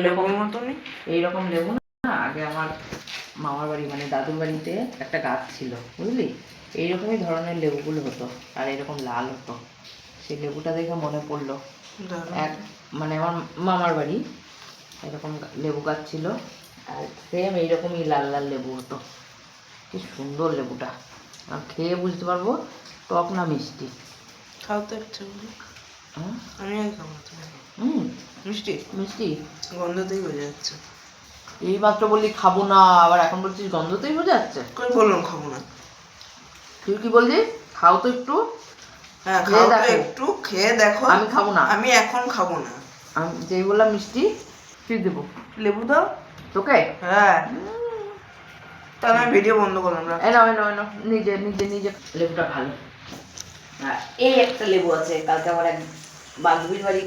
লেবুর মতনই এইরকম লেবু না, আগে আমার মামার বাড়ি মানে দাদুর বাড়িতে একটা গাছ ছিল বুঝলি, এইরকমই ধরনের লেবুগুলো হতো আর এরকম লাল হতো। সেই লেবুটা দেখে মনে পড়লো এক মানে আমার মামার বাড়ি এরকম লেবু গাছ ছিল, আর সেম এইরকমই লাল লাল লেবু হতো। কি সুন্দর লেবুটা, আর খেয়ে বুঝতে পারবো টক না মিষ্টি। খাও তো একটু। আমি আর খাবো না। মিষ্টি মিষ্টি গন্ধতেই বোঝা যাচ্ছে। এই মাত্র বললি খাবো না, আবার এখন বলছিস গন্ধতেই বোঝা যাচ্ছে। কই বললাম খাবো না? তুই কি বললি? খাও তো একটু। হ্যাঁ খাও তো একটু, খেয়ে দেখো। আমি খাবো না, আমি এখন খাবো না। আমি যেই বললাম মিষ্টি তুই দেবো। লেবু দাও তোকে? হ্যাঁ। তাহলে আমি ভিডিও বন্ধ করলাম। নাও নিজে নিজে নিজে। লেবুটা ভালো। আর এই একটা লেবু আছে, কালকে আমার এক বান্ধবীর বাড়ি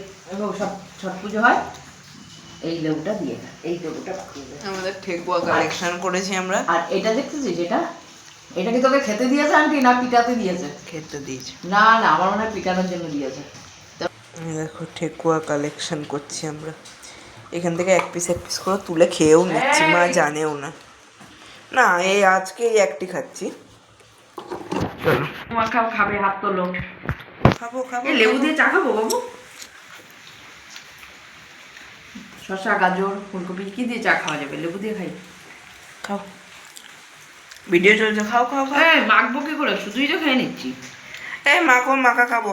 সব ছট পুজো হয়, এই লেবুটা দিয়ে এই লেবুটা আমাদের ঠেকুয়া কালেকশন করেছি আমরা। আর এটা দেখতেছিস, এটা কি তোকে খেতে দিয়েছে আন্টি না পিটাতে দিয়েছে? খেতে দিয়েছি। না না, আমার মনে হয় পিটানোর জন্য দিয়েছে। দেখো ঠেকুয়া কালেকশন করছি আমরা, এখান থেকে এক পিস করে তুলে খেয়েও নিচ্ছি, মা জানেও না। না এই আজকে এই একটি খাচ্ছি। চলো তোমার খাবে, হাত তোলো। খাবো খাবো। এই লেবু দিয়ে চা খাবো বাবু? শসা গাজর ফুলকপি কি দিয়ে চা খাওয়া যাবে? লেবু দিয়ে খাই। খাও, ভিডিও চলছে, খাও খাও খাও। মাখবো কি করে? শুধুই তো খেয়ে নিচ্ছি। এই মাখো, মাখা খাবো।